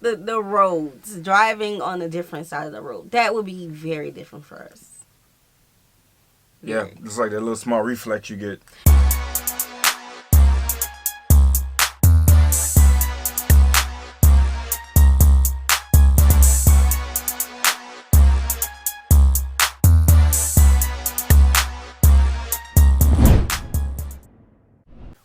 with the roads, driving on a different side of the road. That would be very different for us. Yeah, it's like that little small reflex you get.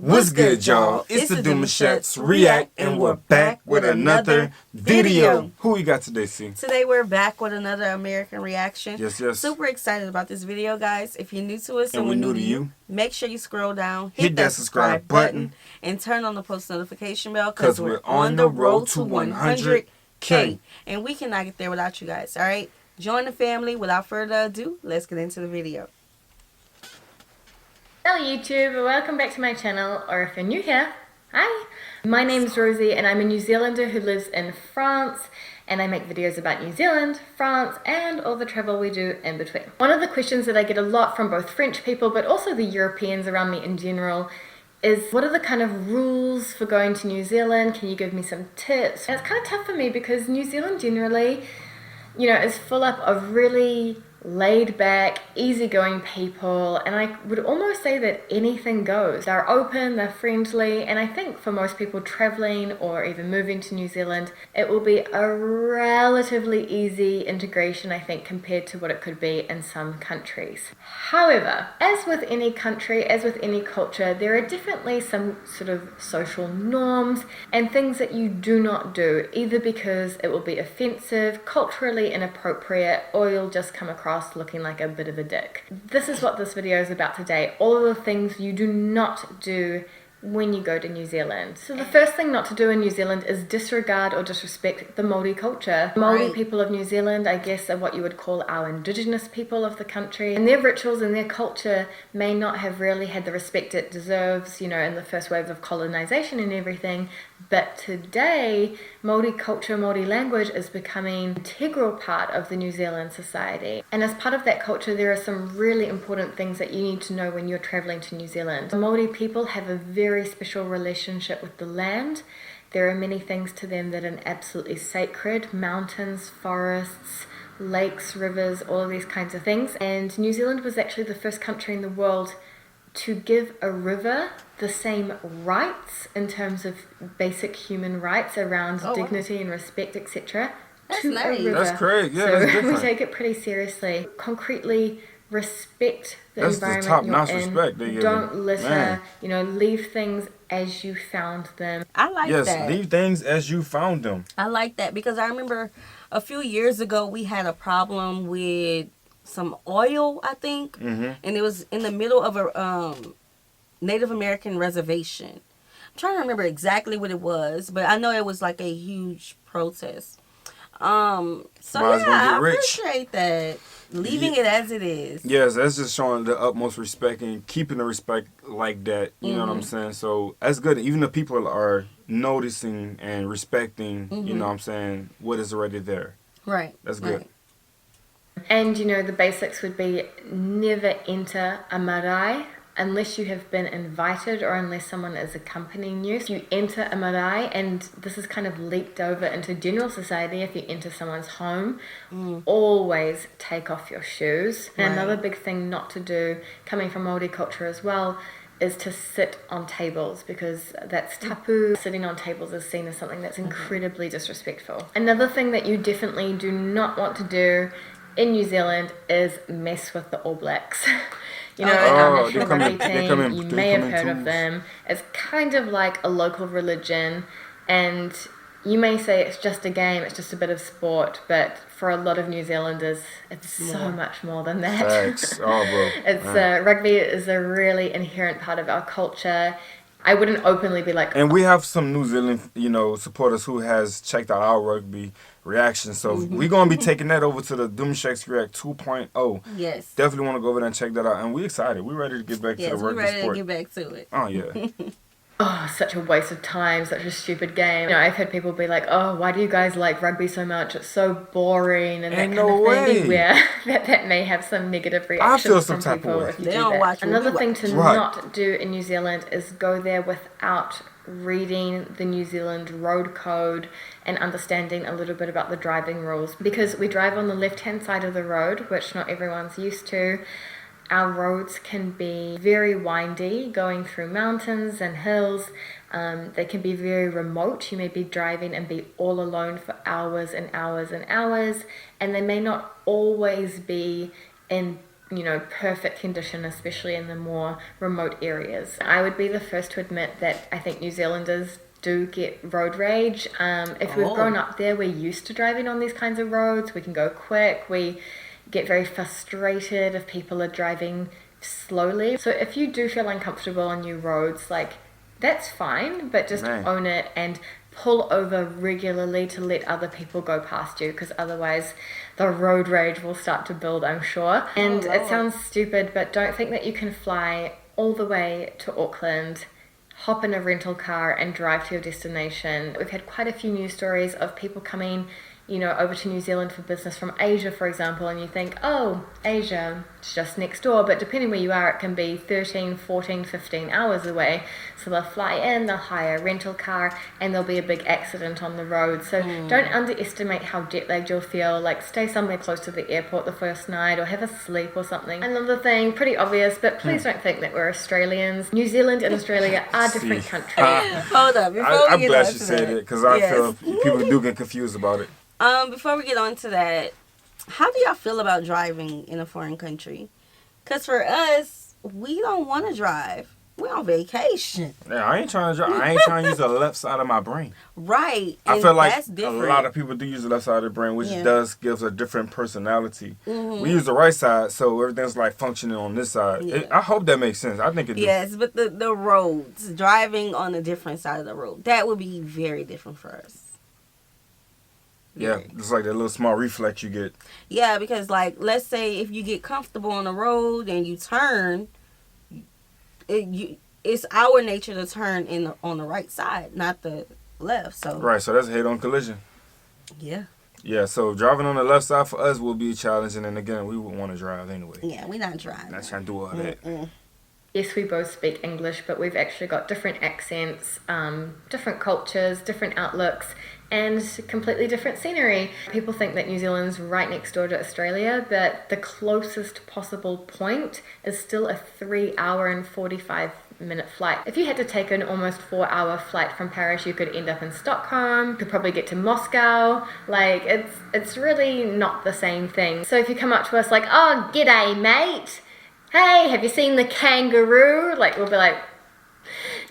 What's good, y'all? It's the Demouchets REACT, and we're back with another video. Who we got today, C? Today we're back with another American reaction. Yes, yes. Super excited about this video, guys. If you're new to us And we're new to you, make sure you scroll down, hit that subscribe button, and turn on the post notification bell because we're on the road to 100K. And we cannot get there without you guys, all right? Join the family. Without further ado, let's get into the video. Hello YouTube, welcome back to my channel, or if you're new here, hi! My name's Rosie and I'm a New Zealander who lives in France, and I make videos about New Zealand, France, and all the travel we do in between. One of the questions that I get a lot from both French people but also the Europeans around me in general is, what are the kind of rules for going to New Zealand? Can you give me some tips? And it's kind of tough for me because New Zealand generally, you know, is full up of really laid back, easygoing people, and I would almost say that anything goes. They're open, they're friendly, and I think for most people traveling or even moving to New Zealand, it will be a relatively easy integration, I think, compared to what it could be in some countries. However, as with any country, as with any culture, there are definitely some sort of social norms and things that you do not do, either because it will be offensive, culturally inappropriate, or you'll just come across looking like a bit of a dick. This is what this video is about today. All of the things you do not do when you go to New Zealand. So the first thing not to do in New Zealand is disregard or disrespect the Māori culture. Māori people of New Zealand, I guess, are what you would call our indigenous people of the country, and their rituals and their culture may not have really had the respect it deserves, you know, in the first wave of colonization and everything, but today Māori culture, Māori language is becoming an integral part of the New Zealand society, and as part of that culture there are some really important things that you need to know when you're traveling to New Zealand. Māori people have a very special relationship with the land. There are many things to them that are absolutely sacred: mountains, forests, lakes, rivers, all of these kinds of things. And New Zealand was actually the first country in the world to give a river the same rights in terms of basic human rights around dignity and respect, etc. to nice. a river. That's correct. Yeah, so that's different. we take it pretty seriously. Concretely respect the That's environment the top-notch you're in. respect they give Don't you. litter. Man. You know, leave things as you found them. I like that. Yes, leave things as you found them. I like that because I remember a few years ago we had a problem with some oil, I think, and it was in the middle of a Native American reservation. I'm trying to remember exactly what it was, but I know it was like a huge protest. So yeah, I appreciate that. Leaving it as it is. Yes, that's just showing the utmost respect and keeping the respect like that. You know what I'm saying? So that's good. Even the people are noticing and respecting, you know what I'm saying, what is already there. Right. That's good. Right. And you know, the basics would be never enter a marae unless you have been invited or unless someone is accompanying you. So you enter a marae, and this is kind of leaked over into general society. If you enter someone's home, always take off your shoes. And another big thing not to do, coming from Māori culture as well, is to sit on tables, because that's tapu. Sitting on tables is seen as something that's incredibly disrespectful. Another thing that you definitely do not want to do in New Zealand is mess with the All Blacks. You know, our national rugby team, you may have heard of them. It's kind of like a local religion, and you may say it's just a game, it's just a bit of sport, but for a lot of New Zealanders, it's so much more than that. Thanks. Oh, bro. It's rugby is a really inherent part of our culture. I wouldn't openly be like... And we have some New Zealand, you know, supporters who has checked out our rugby reaction. So we're going to be taking that over to the Demouchet REACT 2.0. Yes. Definitely want to go over there and check that out. And we're excited. We're ready to get back to the rugby sport. Yes, we're ready to get back to it. Oh, yeah. oh, such a waste of time, such a stupid game. You know, I've had people be like, oh, why do you guys like rugby so much? It's so boring and Ain't that kind no of thing. way. Beware that may have some negative feel reactions some from type of people way. if you They do don't that. watch what we Another thing watch. to Right. not do in New Zealand is go there without reading the New Zealand road code and understanding a little bit about the driving rules, because we drive on the left-hand side of the road, which not everyone's used to. Our roads can be very windy, going through mountains and hills. They can be very remote. You may be driving and be all alone for hours and hours and hours, and they may not always be in, you know, perfect condition, especially in the more remote areas. I would be the first to admit that I think New Zealanders do get road rage. If we've grown up there, we're used to driving on these kinds of roads. We can go quick. We get very frustrated if people are driving slowly. So if you do feel uncomfortable on new roads, like, that's fine, but just own it and pull over regularly to let other people go past you, because otherwise the road rage will start to build, I'm sure. And it sounds stupid, but don't think that you can fly all the way to Auckland, hop in a rental car and drive to your destination. We've had quite a few news stories of people coming, you know, over to New Zealand for business from Asia, for example, and you think, oh, Asia, it's just next door, but depending where you are, it can be 13, 14, 15 hours away. So they'll fly in, they'll hire a rental car, and there'll be a big accident on the road. So don't underestimate how jet-lagged you'll feel. Like, stay somewhere close to the airport the first night, or have a sleep or something. Another thing, pretty obvious, but please don't think that we're Australians. New Zealand and Australia are different countries. Hold up, before we I'm get glad on you to said that. it, because I Yes. feel people do get confused about it. Before we get on to that, how do y'all feel about driving in a foreign country? Because for us, we don't want to drive. We're on vacation. Yeah, I ain't trying to drive. I ain't trying to use the left side of my brain. Right. I And feel like that's different. a lot of people do use the left side of the brain, which Yeah. does gives a different personality. Mm-hmm. We use the right side, so everything's like functioning on this side. Yeah. I hope that makes sense. I think it does. Yes, but the roads, driving on a different side of the road, that would be very different for us. Yeah, it's like that little small reflex you get. Yeah, because, like, let's say if you get comfortable on the road and you turn, it's our nature to turn on the right side, not the left. So Right, so that's a head-on collision. yeah, Yeah, so driving on the left side for us will be a challenge, and then again, we would want to drive anyway. yeah, we're not driving. Not trying to do all that. Yes, we both speak English, but we've actually got different accents, different cultures, different outlooks, and completely different scenery. People think that New Zealand's right next door to Australia, but the closest possible point is still a 3 hour and 45-minute flight. If you had to take an almost 4-hour flight from Paris, you could end up in Stockholm, you could probably get to Moscow. Like, it's really not the same thing. So if you come up to us like, oh, g'day, mate. Hey, have you seen the kangaroo? Like, we'll be like,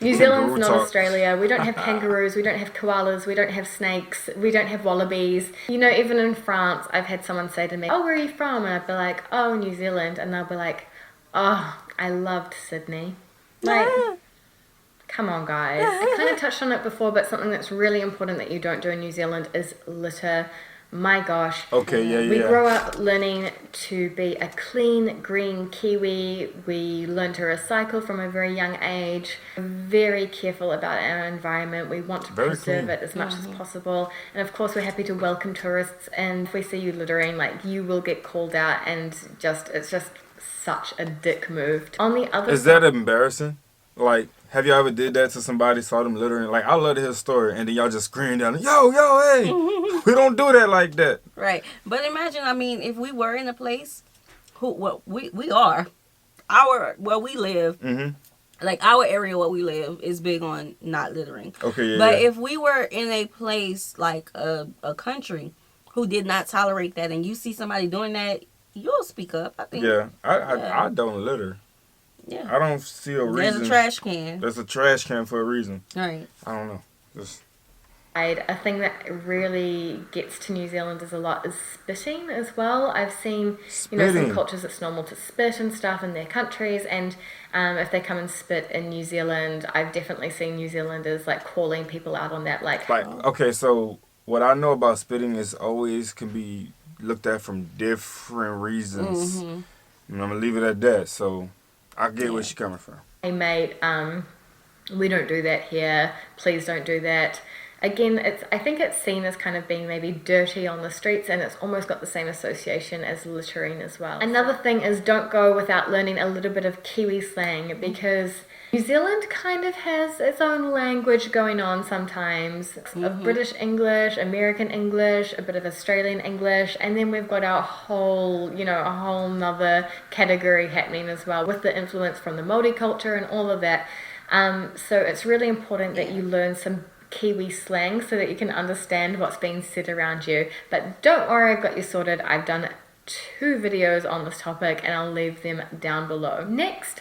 New Zealand's Kangaroo not talk. Australia. We don't have kangaroos, we don't have koalas, we don't have snakes, we don't have wallabies. You know, even in France, I've had someone say to me, oh, where are you from? And I'd be like, oh, New Zealand. And they'll be like, oh, I loved Sydney. Like, come on, guys. I kind of touched on it before, but something that's really important that you don't do in New Zealand is litter. My gosh. Okay, yeah. We grow up learning to be a clean, green Kiwi. We learn to recycle from a very young age. Very careful about our environment. We want to Very preserve clean. it as much as possible. And of course, we're happy to welcome tourists. And if we see you littering, like, you will get called out, and it's just such a dick move. On the other Is that embarrassing? Like, have you ever did that to somebody, saw them littering? Like, I love to hear a story, and then y'all just scream down, yo, hey, we don't do that like that. Right. But imagine, I mean, if we were in a place, we are, where we live, like our area where we live is big on not littering. Okay, yeah. But if we were in a place like a country who did not tolerate that, and you see somebody doing that, you'll speak up, I think. Yeah, I don't litter. Yeah. I don't see a reason. There's a trash can. There's a trash can for a reason. Right. I don't know. Just A thing that really gets to New Zealanders a lot is spitting as well. I've seen, you know, some Spitting. cultures it's normal to spit and stuff in their countries, and if they come and spit in New Zealand, I've definitely seen New Zealanders like calling people out on that. Like, okay, so what I know about spitting is always can be looked at from different reasons. And I'm gonna leave it at that. So I get where she's coming from. hey mate, We don't do that here. Please don't do that. Again, I think it's seen as kind of being maybe dirty on the streets, and it's almost got the same association as littering as well. Another thing is, don't go without learning a little bit of Kiwi slang, because New Zealand kind of has its own language going on sometimes. Of British English, American English, a bit of Australian English, and then we've got our whole, a whole nother category happening as well, with the influence from the Māori culture and all of that. So it's really important that you learn some Kiwi slang so that you can understand what's being said around you. But don't worry, I've got you sorted. I've done 2 videos on this topic and I'll leave them down below. Next,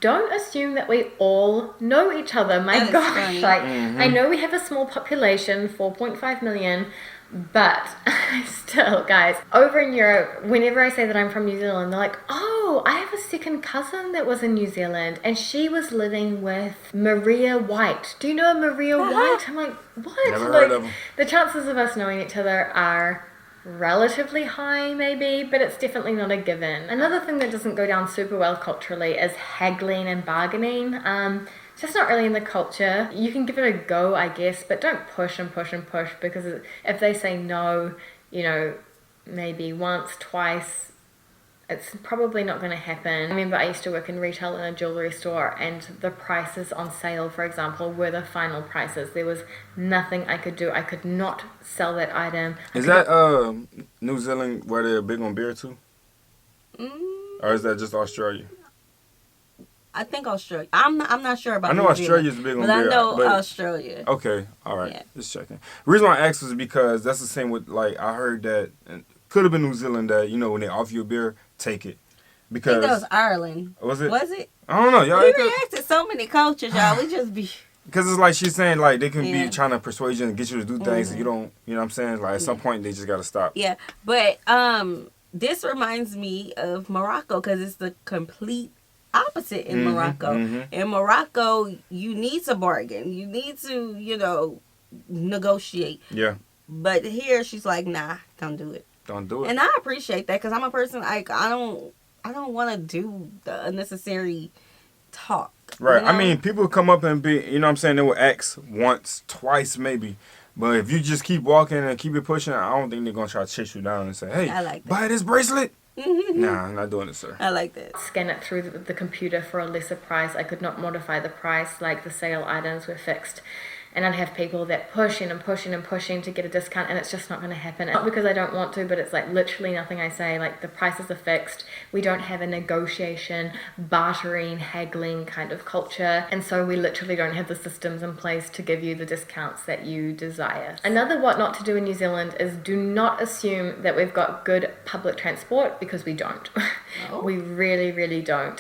don't assume that we all know each other. My gosh, like, I know we have a small population, 4.5 million, but still, guys, over in Europe, whenever I say that I'm from New Zealand, they're like, oh, I have a second cousin that was in New Zealand and she was living with Maria White. Do you know Maria White? I'm like, what? Never heard of them. The chances of us knowing each other are relatively high, maybe, but it's definitely not a given. Another thing that doesn't go down super well culturally is haggling and bargaining. It's just not really in the culture. You can give it a go, I guess, but don't push and push and push, because if they say no, maybe once, twice, it's probably not going to happen. I remember I used to work in retail in a jewellery store, and the prices on sale, for example, were the final prices. There was nothing I could do. I could not sell that item. Is that New Zealand where they're big on beer too? Or is that just Australia? I think Australia. I'm not sure about. I know New Australia's Zealand, big on but beer. I know Australia. Okay, all right. Yeah. Just checking. The reason why I asked was because that's the same with, like, I heard that, and could have been New Zealand, that, when they offer you a beer, take it. Because I think that was Ireland. Was it? Was it? I don't know. Y'all. We react to so many cultures, y'all. We just be. Because it's like she's saying, like, they can be trying to persuade you and get you to do things and you don't, you know what I'm saying? Like, at some point, they just got to stop. Yeah, but this reminds me of Morocco, because it's the complete opposite in Morocco. In Morocco, you need to bargain. You need to, negotiate. Yeah. But here, she's like, nah, don't do it. Don't do it. And I appreciate that, because I'm a person, like, I don't want to do the unnecessary talk. Right. I mean, people come up and be, you know what I'm saying, they will ask once, twice, maybe. But if you just keep walking and keep it pushing, I don't think they're going to try to chase you down and say, hey, I like that. buy this bracelet. Nah, I'm not doing it, sir. I like that. Scan it through the computer for a lesser price. I could not modify the price, like the sale items were fixed. And I'd have people that pushing and pushing and pushing to get a discount, and it's just not going to happen. Not because I don't want to, but it's like literally nothing I say. Like, the prices are fixed. We don't have a negotiation, bartering, haggling kind of culture. And so we literally don't have the systems in place to give you the discounts that you desire. Another what not to do in New Zealand is do not assume that we've got good public transport, because we don't. No. We really, really don't.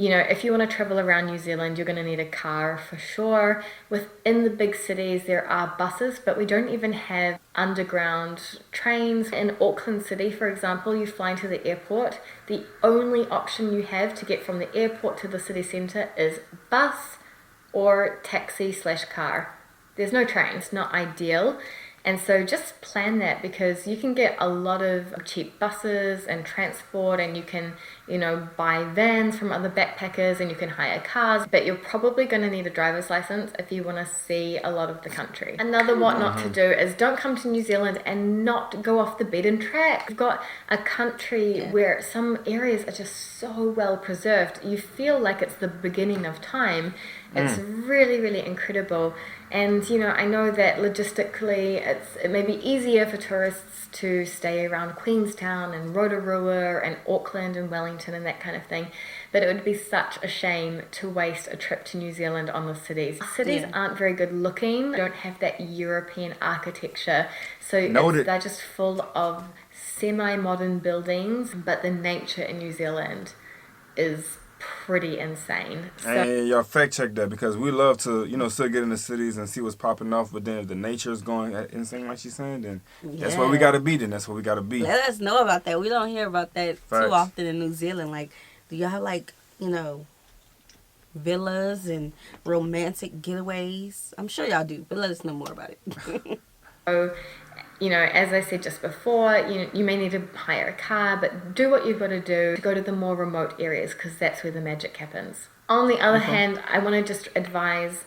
If you want to travel around New Zealand, you're going to need a car for sure. Within the big cities, there are buses, but we don't even have underground trains. In Auckland City, for example, you fly into the airport. The only option you have to get from the airport to the city centre is bus or taxi/car. There's no trains, not ideal. And so just plan that, because you can get a lot of cheap buses and transport, and you can, buy vans from other backpackers, and you can hire cars, but you're probably going to need a driver's license if you want to see a lot of the country. Another what not to do is don't come to New Zealand and not go off the beaten track. You've got a country where some areas are just so well preserved. You feel like it's the beginning of time. It's really, really incredible. And, I know that logistically it may be easier for tourists to stay around Queenstown and Rotorua and Auckland and Wellington and that kind of thing. But it would be such a shame to waste a trip to New Zealand on the cities. Cities aren't very good looking, don't have that European architecture. So they're just full of semi-modern buildings, but the nature in New Zealand is pretty insane. And y'all fact check that, because we love to, still get in the cities and see what's popping off, but then if the nature is going insane, like she's saying, then that's where we gotta be. Then that's where we gotta be. Let us know about that. We don't hear about that too often in New Zealand. Like, do y'all have villas and romantic getaways? I'm sure y'all do, but let us know more about it. So, as I said just before, you may need to hire a car, but do what you've got to do to go to the more remote areas, because that's where the magic happens. On the other hand, I want to just advise,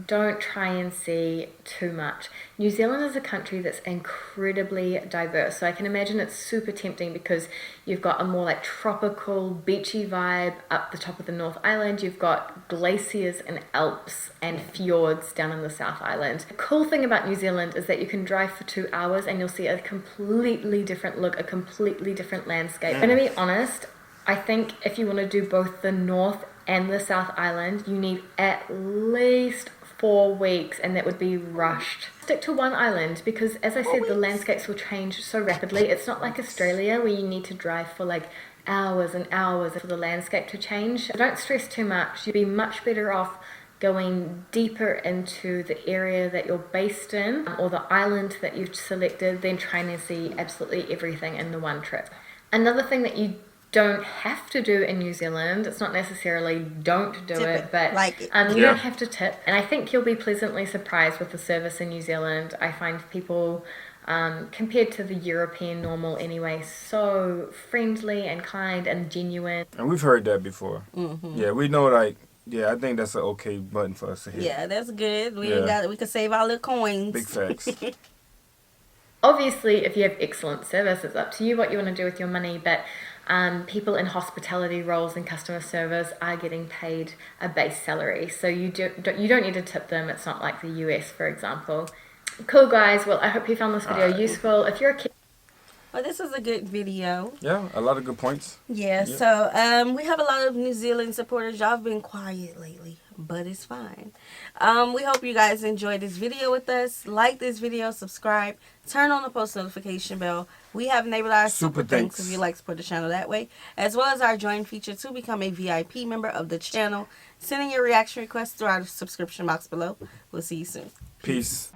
don't try and see too much. New Zealand is a country that's incredibly diverse, so I can imagine it's super tempting because you've got a more like tropical, beachy vibe up the top of the North Island. You've got glaciers and Alps and fjords down in the South Island. The cool thing about New Zealand is that you can drive for 2 hours and you'll see a completely different look, a completely different landscape. And to be honest, I think if you want to do both the North and the South Island, you need at least 4 weeks, and that would be rushed. Stick to one island because, as I said, the landscapes will change so rapidly. It's not like Australia where you need to drive for like hours and hours for the landscape to change. Don't stress too much. You'd be much better off going deeper into the area that you're based in or the island that you've selected than trying to see absolutely everything in the one trip. Another thing that you don't have to do in New Zealand, it's not necessarily don't do it, but like it. you don't have to tip, and I think you'll be pleasantly surprised with the service in New Zealand. I find people, compared to the European normal anyway, so friendly and kind and genuine. And we've heard that before. Yeah, we know, like, yeah, I think that's an okay button for us to hit. Yeah, that's good. We could save our little coins. Big facts. Obviously, if you have excellent service, it's up to you what you want to do with your money, but people in hospitality roles and customer service are getting paid a base salary, so you don't need to tip them. It's not like the US, for example. Cool, guys. Well, I hope you found this video useful. If you're a kid... Well, this is a good video. Yeah, a lot of good points. Yeah, so we have a lot of New Zealand supporters. Y'all have been quiet lately, but it's fine. We hope you guys enjoyed this video with us. Like this video, subscribe, turn on the post notification bell. We have enabled our super thanks if you like to support the channel that way, as well as our join feature to become a VIP member of the channel. Send in your reaction requests through our subscription box below. We'll see you soon. Peace.